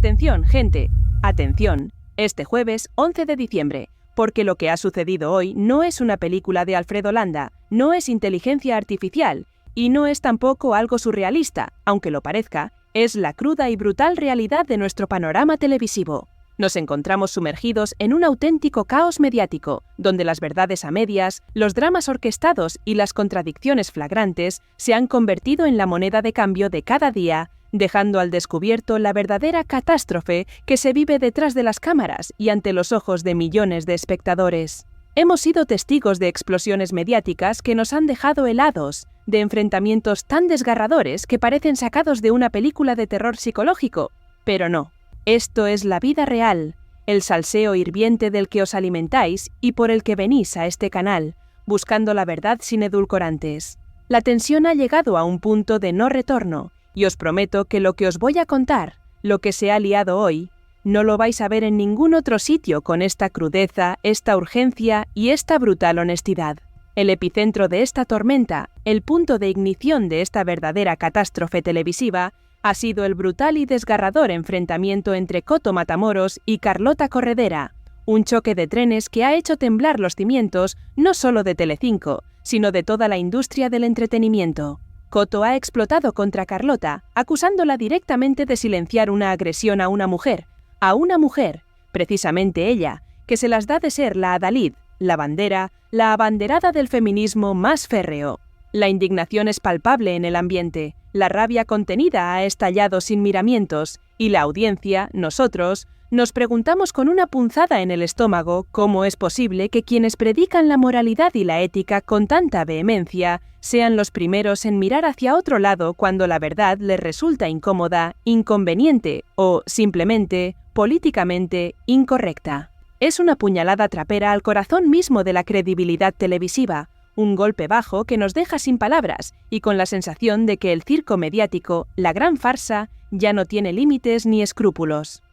Atención, gente, atención, este jueves 11 de diciembre, porque lo que ha sucedido hoy no es una película de Alfredo Landa, no es inteligencia artificial y no es tampoco algo surrealista, aunque lo parezca, es la cruda y brutal realidad de nuestro panorama televisivo. Nos encontramos sumergidos en un auténtico caos mediático, donde las verdades a medias, los dramas orquestados y las contradicciones flagrantes se han convertido en la moneda de cambio de cada día, dejando al descubierto la verdadera catástrofe que se vive detrás de las cámaras y ante los ojos de millones de espectadores. Hemos sido testigos de explosiones mediáticas que nos han dejado helados, de enfrentamientos tan desgarradores que parecen sacados de una película de terror psicológico, pero no. Esto es la vida real, el salseo hirviente del que os alimentáis y por el que venís a este canal, buscando la verdad sin edulcorantes. La tensión ha llegado a un punto de no retorno, y os prometo que lo que os voy a contar, lo que se ha liado hoy, no lo vais a ver en ningún otro sitio con esta crudeza, esta urgencia y esta brutal honestidad. El epicentro de esta tormenta, el punto de ignición de esta verdadera catástrofe televisiva, ha sido el brutal y desgarrador enfrentamiento entre Coto Matamoros y Carlota Corredera, un choque de trenes que ha hecho temblar los cimientos no solo de Telecinco, sino de toda la industria del entretenimiento. Coto ha explotado contra Carlota, acusándola directamente de silenciar una agresión a una mujer, precisamente ella, que se las da de ser la adalid, la bandera, la abanderada del feminismo más férreo. La indignación es palpable en el ambiente, la rabia contenida ha estallado sin miramientos, y la audiencia, nosotros, nos preguntamos con una punzada en el estómago cómo es posible que quienes predican la moralidad y la ética con tanta vehemencia sean los primeros en mirar hacia otro lado cuando la verdad les resulta incómoda, inconveniente o, simplemente, políticamente incorrecta. Es una puñalada trapera al corazón mismo de la credibilidad televisiva, un golpe bajo que nos deja sin palabras y con la sensación de que el circo mediático, la gran farsa, ya no tiene límites ni escrúpulos.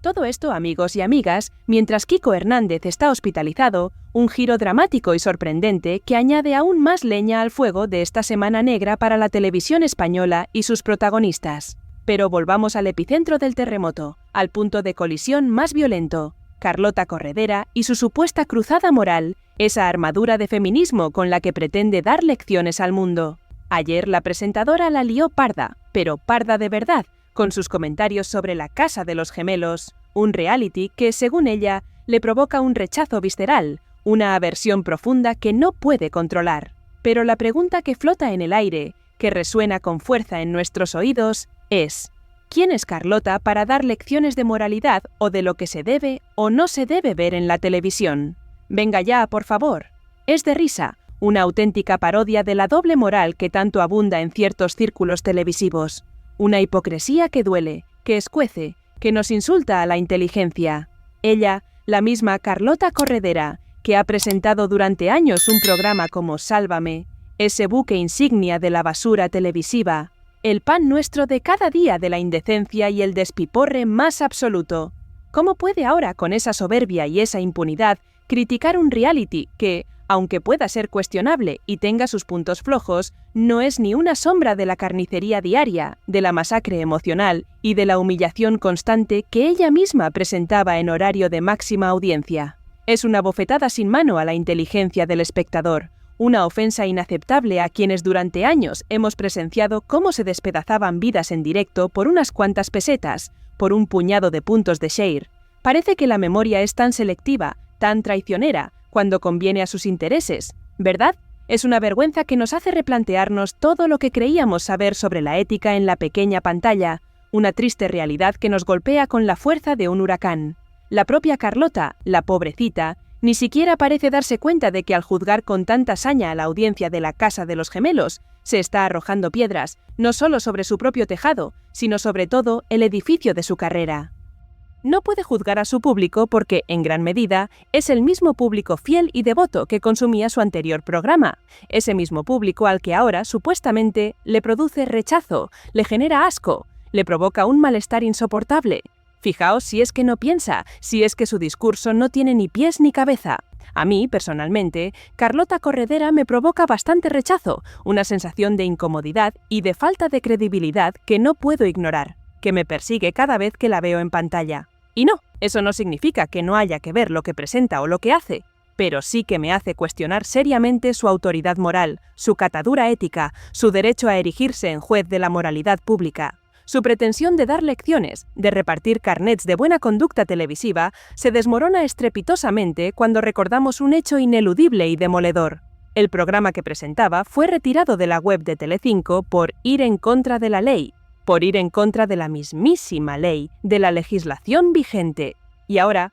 Todo esto, amigos y amigas, mientras Kiko Hernández está hospitalizado, un giro dramático y sorprendente que añade aún más leña al fuego de esta semana negra para la televisión española y sus protagonistas. Pero volvamos al epicentro del terremoto, al punto de colisión más violento. Carlota Corredera y su supuesta cruzada moral, esa armadura de feminismo con la que pretende dar lecciones al mundo. Ayer la presentadora la lió parda, pero parda de verdad, con sus comentarios sobre La Casa de los Gemelos, un reality que, según ella, le provoca un rechazo visceral, una aversión profunda que no puede controlar. Pero la pregunta que flota en el aire, que resuena con fuerza en nuestros oídos, es: ¿quién es Carlota para dar lecciones de moralidad o de lo que se debe o no se debe ver en la televisión? Venga ya, por favor. Es de risa, una auténtica parodia de la doble moral que tanto abunda en ciertos círculos televisivos. Una hipocresía que duele, que escuece, que nos insulta a la inteligencia. Ella, la misma Carlota Corredera, que ha presentado durante años un programa como Sálvame, ese buque insignia de la basura televisiva, el pan nuestro de cada día de la indecencia y el despiporre más absoluto. ¿Cómo puede ahora, con esa soberbia y esa impunidad, criticar un reality que, aunque pueda ser cuestionable y tenga sus puntos flojos, no es ni una sombra de la carnicería diaria, de la masacre emocional y de la humillación constante que ella misma presentaba en horario de máxima audiencia? Es una bofetada sin mano a la inteligencia del espectador, una ofensa inaceptable a quienes durante años hemos presenciado cómo se despedazaban vidas en directo por unas cuantas pesetas, por un puñado de puntos de share. Parece que la memoria es tan selectiva, tan traicionera, cuando conviene a sus intereses, ¿verdad? Es una vergüenza que nos hace replantearnos todo lo que creíamos saber sobre la ética en la pequeña pantalla, una triste realidad que nos golpea con la fuerza de un huracán. La propia Carlota, la pobrecita, ni siquiera parece darse cuenta de que al juzgar con tanta saña a la audiencia de La Casa de los Gemelos, se está arrojando piedras, no solo sobre su propio tejado, sino sobre todo el edificio de su carrera. No puede juzgar a su público porque, en gran medida, es el mismo público fiel y devoto que consumía su anterior programa, ese mismo público al que ahora, supuestamente, le produce rechazo, le genera asco, le provoca un malestar insoportable. Fijaos si es que no piensa, si es que su discurso no tiene ni pies ni cabeza. A mí, personalmente, Carlota Corredera me provoca bastante rechazo, una sensación de incomodidad y de falta de credibilidad que no puedo ignorar. que me persigue cada vez que la veo en pantalla. Y no, eso no significa que no haya que ver lo que presenta o lo que hace, pero sí que me hace cuestionar seriamente su autoridad moral, su catadura ética, su derecho a erigirse en juez de la moralidad pública. Su pretensión de dar lecciones, de repartir carnets de buena conducta televisiva, se desmorona estrepitosamente cuando recordamos un hecho ineludible y demoledor. El programa que presentaba fue retirado de la web de Telecinco por ir en contra de la ley, por ir en contra de la mismísima ley, de la legislación vigente. Y ahora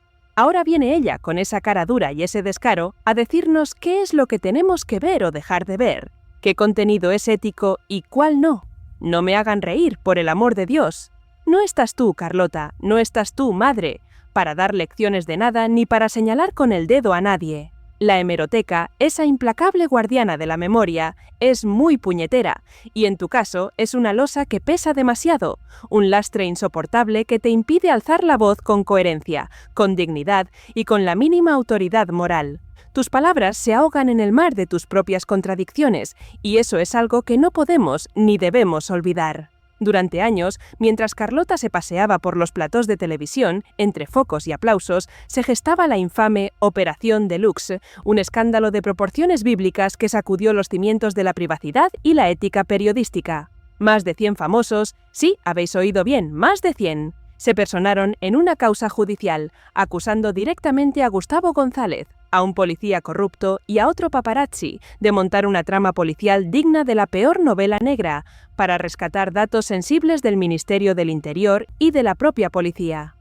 viene ella, con esa cara dura y ese descaro, a decirnos qué es lo que tenemos que ver o dejar de ver, qué contenido es ético y cuál no. No me hagan reír, por el amor de Dios. No estás tú, Carlota, no estás tú, madre, para dar lecciones de nada ni para señalar con el dedo a nadie. La hemeroteca, esa implacable guardiana de la memoria, es muy puñetera, y en tu caso es una losa que pesa demasiado, un lastre insoportable que te impide alzar la voz con coherencia, con dignidad y con la mínima autoridad moral. Tus palabras se ahogan en el mar de tus propias contradicciones, y eso es algo que no podemos ni debemos olvidar. Durante años, mientras Carlota se paseaba por los platós de televisión, entre focos y aplausos, se gestaba la infame Operación Deluxe, un escándalo de proporciones bíblicas que sacudió los cimientos de la privacidad y la ética periodística. Más de 100 famosos, sí, habéis oído bien, más de 100, se personaron en una causa judicial, acusando directamente a Gustavo González, a un policía corrupto y a otro paparazzi de montar una trama policial digna de la peor novela negra para rescatar datos sensibles del Ministerio del Interior y de la propia policía.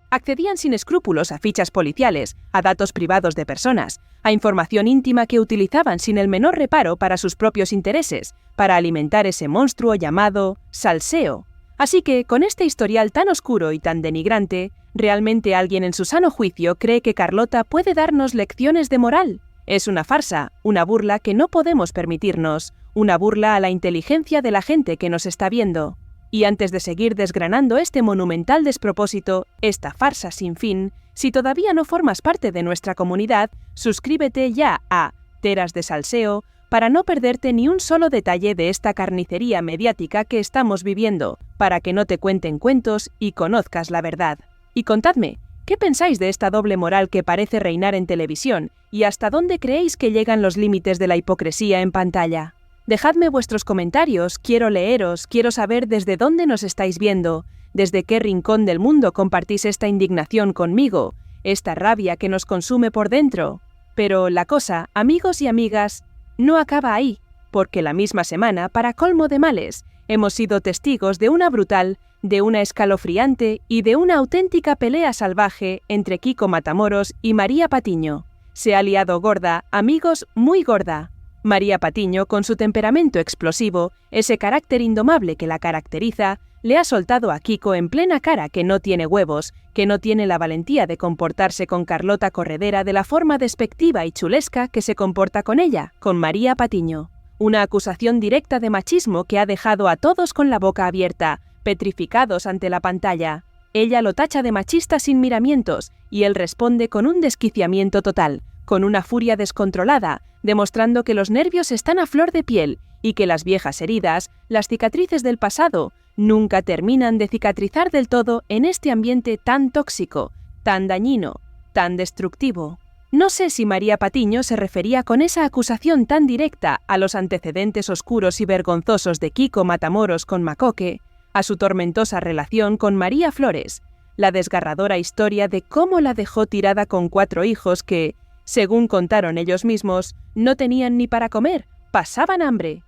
Accedían sin escrúpulos a fichas policiales, a datos privados de personas, a información íntima que utilizaban sin el menor reparo para sus propios intereses, para alimentar ese monstruo llamado salseo. Así que, con este historial tan oscuro y tan denigrante, ¿realmente alguien en su sano juicio cree que Carlota puede darnos lecciones de moral? Es una farsa, una burla que no podemos permitirnos, una burla a la inteligencia de la gente que nos está viendo. Y antes de seguir desgranando este monumental despropósito, esta farsa sin fin, si todavía no formas parte de nuestra comunidad, suscríbete ya a Teras de Salseo para no perderte ni un solo detalle de esta carnicería mediática que estamos viviendo, para que no te cuenten cuentos y conozcas la verdad. Y contadme, ¿qué pensáis de esta doble moral que parece reinar en televisión y hasta dónde creéis que llegan los límites de la hipocresía en pantalla? Dejadme vuestros comentarios, quiero leeros, quiero saber desde dónde nos estáis viendo, desde qué rincón del mundo compartís esta indignación conmigo, esta rabia que nos consume por dentro. Pero la cosa, amigos y amigas, no acaba ahí, porque la misma semana, para colmo de males, hemos sido testigos de una brutal, de una escalofriante y de una auténtica pelea salvaje entre Kiko Matamoros y María Patiño. Se ha liado gorda, amigos, muy gorda. María Patiño, con su temperamento explosivo, ese carácter indomable que la caracteriza, le ha soltado a Kiko en plena cara que no tiene huevos, que no tiene la valentía de comportarse con Carlota Corredera de la forma despectiva y chulesca que se comporta con ella, con María Patiño. Una acusación directa de machismo que ha dejado a todos con la boca abierta, petrificados ante la pantalla. Ella lo tacha de machista sin miramientos y él responde con un desquiciamiento total, con una furia descontrolada, demostrando que los nervios están a flor de piel y que las viejas heridas, las cicatrices del pasado, nunca terminan de cicatrizar del todo en este ambiente tan tóxico, tan dañino, tan destructivo. No sé si María Patiño se refería con esa acusación tan directa a los antecedentes oscuros y vergonzosos de Kiko Matamoros con Macoque, a su tormentosa relación con María Flores, la desgarradora historia de cómo la dejó tirada con 4 hijos que, según contaron ellos mismos, no tenían ni para comer, pasaban hambre.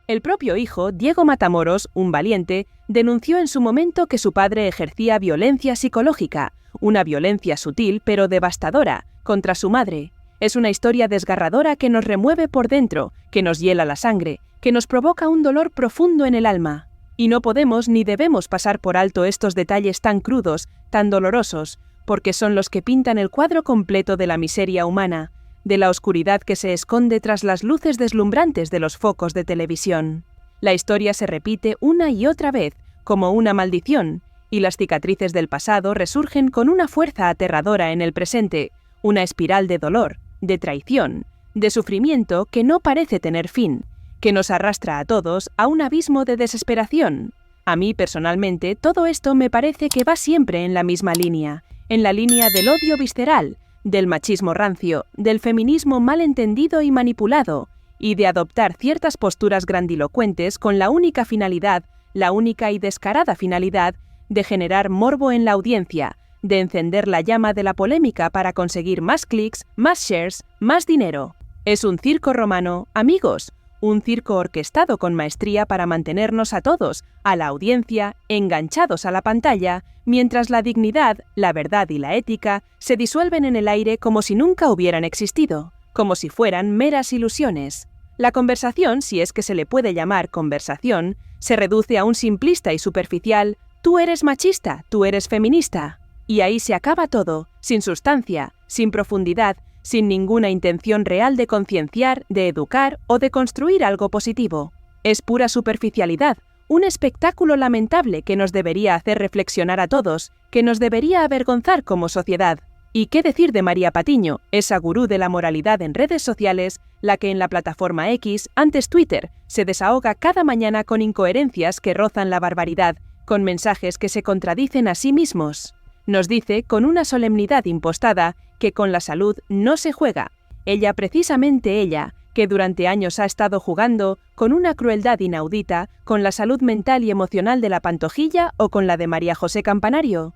El propio hijo, Diego Matamoros, un valiente, denunció en su momento que su padre ejercía violencia psicológica, una violencia sutil pero devastadora, contra su madre. Es una historia desgarradora que nos remueve por dentro, que nos hiela la sangre, que nos provoca un dolor profundo en el alma. Y no podemos ni debemos pasar por alto estos detalles tan crudos, tan dolorosos, porque son los que pintan el cuadro completo de la miseria humana, de la oscuridad que se esconde tras las luces deslumbrantes de los focos de televisión. La historia se repite una y otra vez, como una maldición, y las cicatrices del pasado resurgen con una fuerza aterradora en el presente, una espiral de dolor, de traición, de sufrimiento que no parece tener fin, que nos arrastra a todos a un abismo de desesperación. A mí, personalmente, todo esto me parece que va siempre en la misma línea, en la línea del odio visceral, del machismo rancio, del feminismo mal entendido y manipulado, y de adoptar ciertas posturas grandilocuentes con la única finalidad, la única y descarada finalidad, de generar morbo en la audiencia, de encender la llama de la polémica para conseguir más clics, más shares, más dinero. Es un circo romano, amigos, un circo orquestado con maestría para mantenernos a todos, a la audiencia, enganchados a la pantalla, mientras la dignidad, la verdad y la ética se disuelven en el aire como si nunca hubieran existido, como si fueran meras ilusiones. La conversación, si es que se le puede llamar conversación, se reduce a un simplista y superficial «tú eres machista, tú eres feminista». Y ahí se acaba todo, sin sustancia, sin profundidad, sin ninguna intención real de concienciar, de educar o de construir algo positivo. Es pura superficialidad, un espectáculo lamentable que nos debería hacer reflexionar a todos, que nos debería avergonzar como sociedad. ¿Y qué decir de María Patiño, esa gurú de la moralidad en redes sociales, la que en la plataforma X, antes Twitter, se desahoga cada mañana con incoherencias que rozan la barbaridad, con mensajes que se contradicen a sí mismos? Nos dice, con una solemnidad impostada, que con la salud no se juega. Ella, precisamente ella, que durante años ha estado jugando, con una crueldad inaudita, con la salud mental y emocional de la Pantojilla o con la de María José Campanario.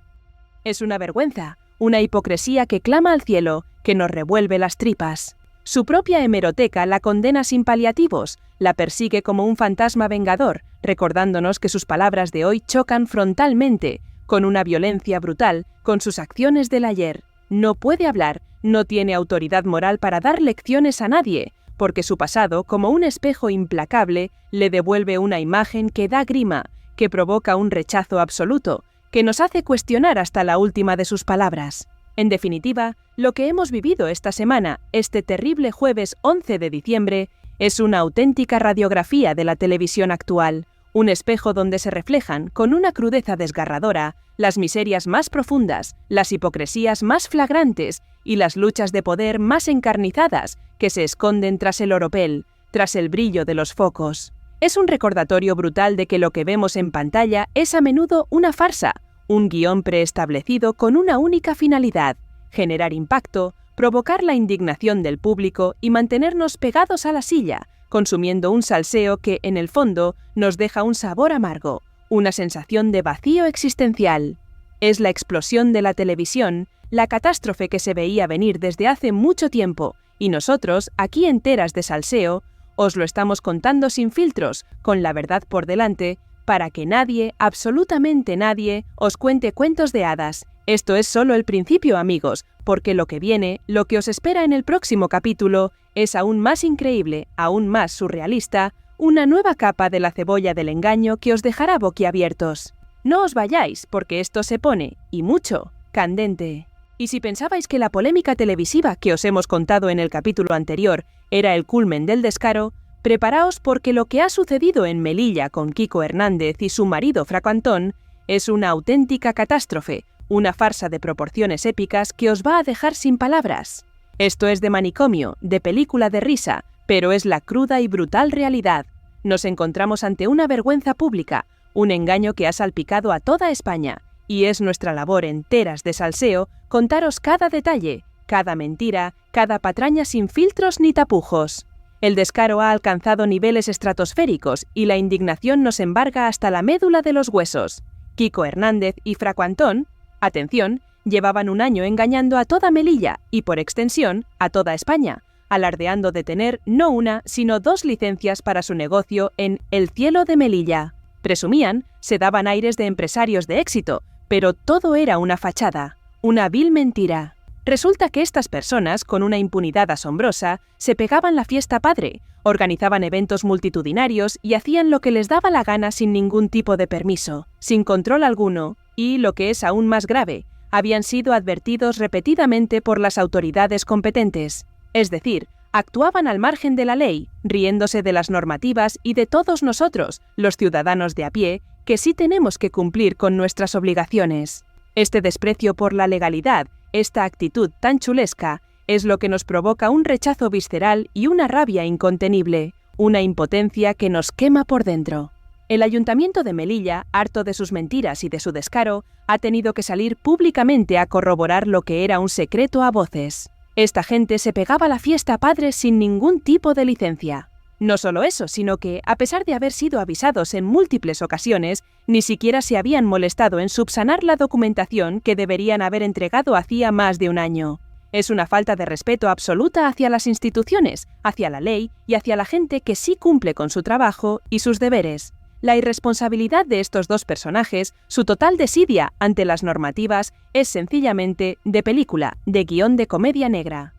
Es una vergüenza, una hipocresía que clama al cielo, que nos revuelve las tripas. Su propia hemeroteca la condena sin paliativos, la persigue como un fantasma vengador, recordándonos que sus palabras de hoy chocan frontalmente, con una violencia brutal, con sus acciones del ayer. No puede hablar, no tiene autoridad moral para dar lecciones a nadie, porque su pasado, como un espejo implacable, le devuelve una imagen que da grima, que provoca un rechazo absoluto, que nos hace cuestionar hasta la última de sus palabras. En definitiva, lo que hemos vivido esta semana, este terrible jueves 11 de diciembre, es una auténtica radiografía de la televisión actual, un espejo donde se reflejan, con una crudeza desgarradora, las miserias más profundas, las hipocresías más flagrantes y las luchas de poder más encarnizadas que se esconden tras el oropel, tras el brillo de los focos. Es un recordatorio brutal de que lo que vemos en pantalla es a menudo una farsa, un guión preestablecido con una única finalidad: generar impacto, provocar la indignación del público y mantenernos pegados a la silla, consumiendo un salseo que, en el fondo, nos deja un sabor amargo, una sensación de vacío existencial. Es la explosión de la televisión, la catástrofe que se veía venir desde hace mucho tiempo, y nosotros, aquí enteras de salseo, os lo estamos contando sin filtros, con la verdad por delante, para que nadie, absolutamente nadie, os cuente cuentos de hadas. Esto es solo el principio, amigos, porque lo que viene, lo que os espera en el próximo capítulo, es aún más increíble, aún más surrealista, una nueva capa de la cebolla del engaño que os dejará boquiabiertos. No os vayáis, porque esto se pone, y mucho, candente. Y si pensabais que la polémica televisiva que os hemos contado en el capítulo anterior era el culmen del descaro, preparaos porque lo que ha sucedido en Melilla con Kiko Hernández y su marido Fraco Antón es una auténtica catástrofe, una farsa de proporciones épicas que os va a dejar sin palabras. Esto es de manicomio, de película de risa, pero es la cruda y brutal realidad. Nos encontramos ante una vergüenza pública, un engaño que ha salpicado a toda España, y es nuestra labor enteras de salseo contaros cada detalle, cada mentira, cada patraña sin filtros ni tapujos. El descaro ha alcanzado niveles estratosféricos y la indignación nos embarga hasta la médula de los huesos. Kiko Hernández y Fraco Antón, atención, llevaban un año engañando a toda Melilla y, por extensión, a toda España, alardeando de tener no una, sino 2 licencias para su negocio en El Cielo de Melilla. Presumían, se daban aires de empresarios de éxito, pero todo era una fachada, una vil mentira. Resulta que estas personas, con una impunidad asombrosa, se pegaban la fiesta padre, organizaban eventos multitudinarios y hacían lo que les daba la gana sin ningún tipo de permiso, sin control alguno, y, lo que es aún más grave, habían sido advertidos repetidamente por las autoridades competentes. Es decir, actuaban al margen de la ley, riéndose de las normativas y de todos nosotros, los ciudadanos de a pie, que sí tenemos que cumplir con nuestras obligaciones. Este desprecio por la legalidad, esta actitud tan chulesca, es lo que nos provoca un rechazo visceral y una rabia incontenible, una impotencia que nos quema por dentro. El ayuntamiento de Melilla, harto de sus mentiras y de su descaro, ha tenido que salir públicamente a corroborar lo que era un secreto a voces. Esta gente se pegaba a la fiesta padre sin ningún tipo de licencia. No solo eso, sino que, a pesar de haber sido avisados en múltiples ocasiones, ni siquiera se habían molestado en subsanar la documentación que deberían haber entregado hacía más de un año. Es una falta de respeto absoluta hacia las instituciones, hacia la ley y hacia la gente que sí cumple con su trabajo y sus deberes. La irresponsabilidad de estos dos personajes, su total desidia ante las normativas, es sencillamente de película, de guión de comedia negra.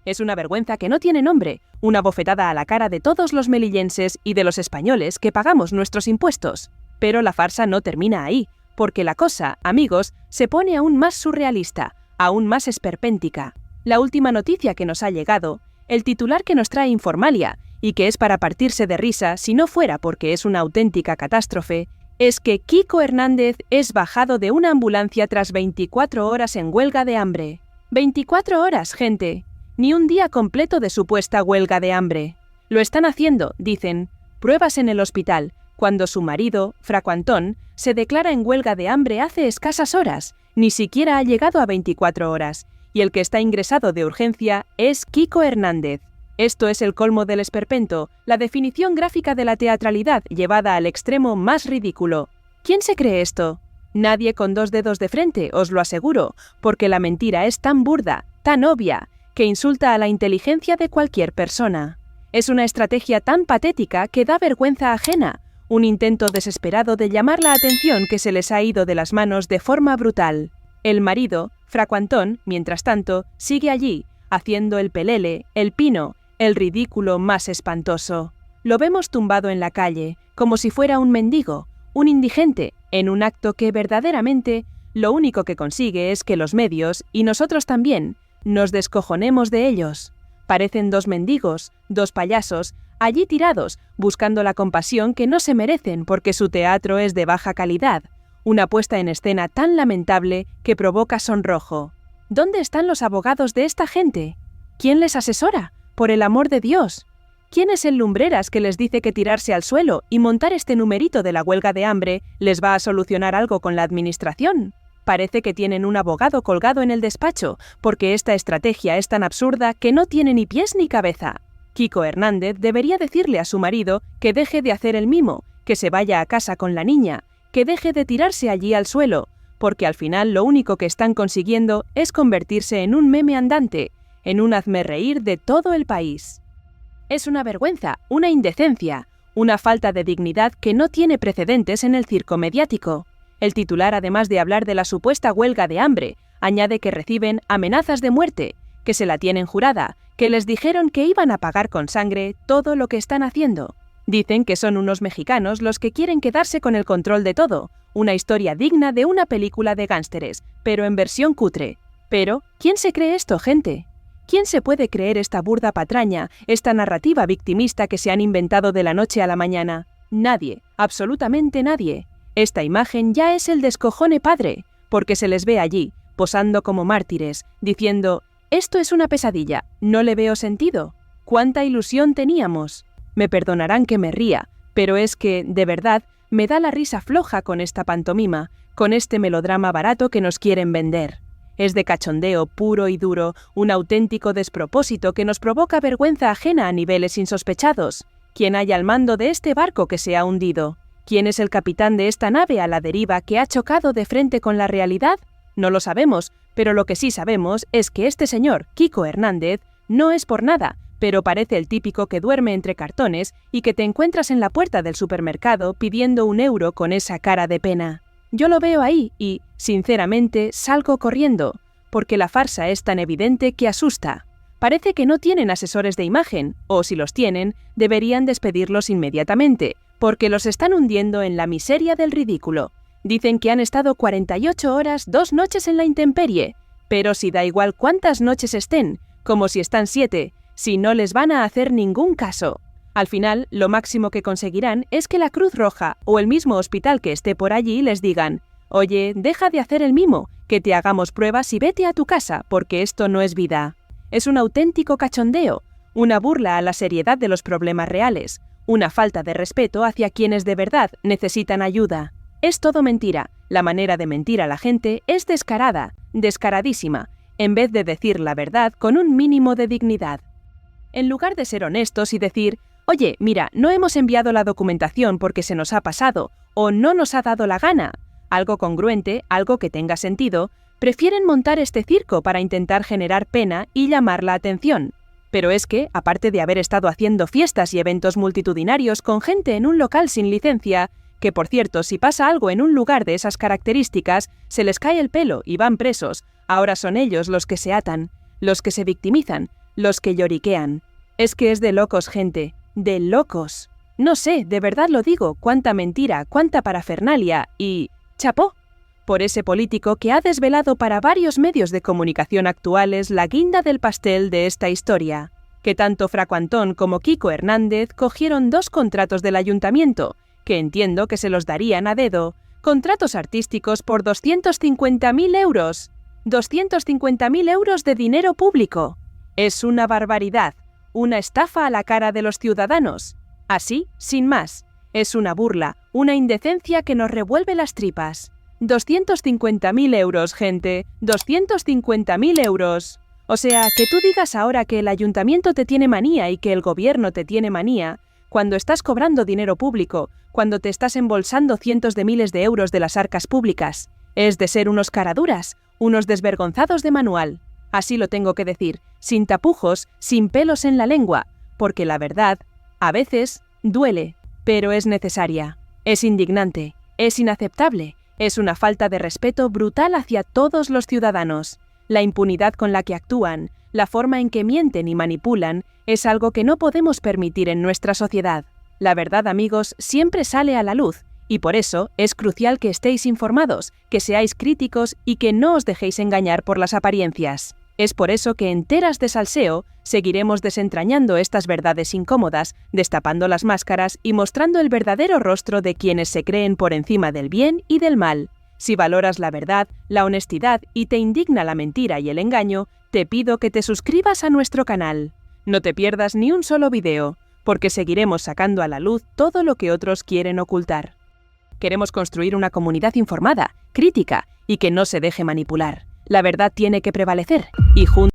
Es una vergüenza que no tiene nombre, una bofetada a la cara de todos los melillenses y de los españoles que pagamos nuestros impuestos. Pero la farsa no termina ahí, porque la cosa, amigos, se pone aún más surrealista, aún más esperpéntica. La última noticia que nos ha llegado, el titular que nos trae Informalia, y que es para partirse de risa si no fuera porque es una auténtica catástrofe, es que Kiko Hernández es bajado de una ambulancia tras 24 horas en huelga de hambre. 24 horas, gente. Ni un día completo de supuesta huelga de hambre. Lo están haciendo, dicen, pruebas en el hospital, cuando su marido, Fraco Antón, se declara en huelga de hambre hace escasas horas, ni siquiera ha llegado a 24 horas, y el que está ingresado de urgencia es Kiko Hernández. Esto es el colmo del esperpento, la definición gráfica de la teatralidad llevada al extremo más ridículo. ¿Quién se cree esto? Nadie con dos dedos de frente, os lo aseguro, porque la mentira es tan burda, tan obvia, que insulta a la inteligencia de cualquier persona. Es una estrategia tan patética que da vergüenza ajena, un intento desesperado de llamar la atención que se les ha ido de las manos de forma brutal. El marido, Fraco Antón, mientras tanto, sigue allí, haciendo el pelele, el pino, el ridículo más espantoso. Lo vemos tumbado en la calle, como si fuera un mendigo, un indigente, en un acto que verdaderamente lo único que consigue es que los medios, y nosotros también, nos descojonemos de ellos. Parecen dos mendigos, dos payasos, allí tirados, buscando la compasión que no se merecen porque su teatro es de baja calidad, una puesta en escena tan lamentable que provoca sonrojo. ¿Dónde están los abogados de esta gente? ¿Quién les asesora? Por el amor de Dios. ¿Quién es el lumbreras que les dice que tirarse al suelo y montar este numerito de la huelga de hambre les va a solucionar algo con la administración? Parece que tienen un abogado colgado en el despacho, porque esta estrategia es tan absurda que no tiene ni pies ni cabeza. Kiko Hernández debería decirle a su marido que deje de hacer el mimo, que se vaya a casa con la niña, que deje de tirarse allí al suelo, porque al final lo único que están consiguiendo es convertirse en un meme andante, en un hazmerreír de todo el país. Es una vergüenza, una indecencia, una falta de dignidad que no tiene precedentes en el circo mediático. El titular, además de hablar de la supuesta huelga de hambre, añade que reciben amenazas de muerte, que se la tienen jurada, que les dijeron que iban a pagar con sangre todo lo que están haciendo. Dicen que son unos mexicanos los que quieren quedarse con el control de todo, una historia digna de una película de gángsteres, pero en versión cutre. Pero, ¿quién se cree esto, gente? ¿Quién se puede creer esta burda patraña, esta narrativa victimista que se han inventado de la noche a la mañana? Nadie, absolutamente nadie. Esta imagen ya es el descojone padre, porque se les ve allí, posando como mártires, diciendo, «Esto es una pesadilla, no le veo sentido. ¿Cuánta ilusión teníamos?» Me perdonarán que me ría, pero es que, de verdad, me da la risa floja con esta pantomima, con este melodrama barato que nos quieren vender. Es de cachondeo puro y duro, un auténtico despropósito que nos provoca vergüenza ajena a niveles insospechados. ¿Quién hay al mando de este barco que se ha hundido? ¿Quién es el capitán de esta nave a la deriva que ha chocado de frente con la realidad? No lo sabemos, pero lo que sí sabemos es que este señor, Kiko Hernández, no es por nada, pero parece el típico que duerme entre cartones y que te encuentras en la puerta del supermercado pidiendo €1 con esa cara de pena. Yo lo veo ahí y, sinceramente, salgo corriendo, porque la farsa es tan evidente que asusta. Parece que no tienen asesores de imagen, o si los tienen, deberían despedirlos inmediatamente, porque los están hundiendo en la miseria del ridículo. Dicen que han estado 48 horas, 2 noches en la intemperie, pero si da igual cuántas noches estén, como si están 7, si no les van a hacer ningún caso. Al final, lo máximo que conseguirán es que la Cruz Roja o el mismo hospital que esté por allí les digan, «Oye, deja de hacer el mimo, que te hagamos pruebas y vete a tu casa, porque esto no es vida». Es un auténtico cachondeo, una burla a la seriedad de los problemas reales, una falta de respeto hacia quienes de verdad necesitan ayuda. Es todo mentira. La manera de mentir a la gente es descarada, descaradísima, en vez de decir la verdad con un mínimo de dignidad. En lugar de ser honestos y decir, oye, mira, no hemos enviado la documentación porque se nos ha pasado o no nos ha dado la gana, algo congruente, algo que tenga sentido, prefieren montar este circo para intentar generar pena y llamar la atención. Pero es que, aparte de haber estado haciendo fiestas y eventos multitudinarios con gente en un local sin licencia, que por cierto, si pasa algo en un lugar de esas características, se les cae el pelo y van presos, ahora son ellos los que se atan, los que se victimizan, los que lloriquean. Es que es de locos, gente, de locos. No sé, de verdad lo digo, cuánta mentira, cuánta parafernalia y... ¡chapó! Por ese político que ha desvelado para varios medios de comunicación actuales la guinda del pastel de esta historia, que tanto Fraco Antón como Kiko Hernández cogieron 2 contratos del ayuntamiento, que entiendo que se los darían a dedo, contratos artísticos por 250.000 euros. 250.000 euros de dinero público. Es una barbaridad, una estafa a la cara de los ciudadanos. Así, sin más, es una burla, una indecencia que nos revuelve las tripas. 250.000 euros, gente, 250.000 euros. O sea, que tú digas ahora que el ayuntamiento te tiene manía y que el gobierno te tiene manía, cuando estás cobrando dinero público, cuando te estás embolsando cientos de miles de euros de las arcas públicas, es de ser unos caraduras, unos desvergonzados de manual. Así lo tengo que decir, sin tapujos, sin pelos en la lengua, porque la verdad, a veces, duele, pero es necesaria. Es indignante, es inaceptable. Es una falta de respeto brutal hacia todos los ciudadanos. La impunidad con la que actúan, la forma en que mienten y manipulan, es algo que no podemos permitir en nuestra sociedad. La verdad, amigos, siempre sale a la luz, y por eso es crucial que estéis informados, que seáis críticos y que no os dejéis engañar por las apariencias. Es por eso que en Teras de Salseo seguiremos desentrañando estas verdades incómodas, destapando las máscaras y mostrando el verdadero rostro de quienes se creen por encima del bien y del mal. Si valoras la verdad, la honestidad y te indigna la mentira y el engaño, te pido que te suscribas a nuestro canal. No te pierdas ni un solo video, porque seguiremos sacando a la luz todo lo que otros quieren ocultar. Queremos construir una comunidad informada, crítica y que no se deje manipular. La verdad tiene que prevalecer y juntos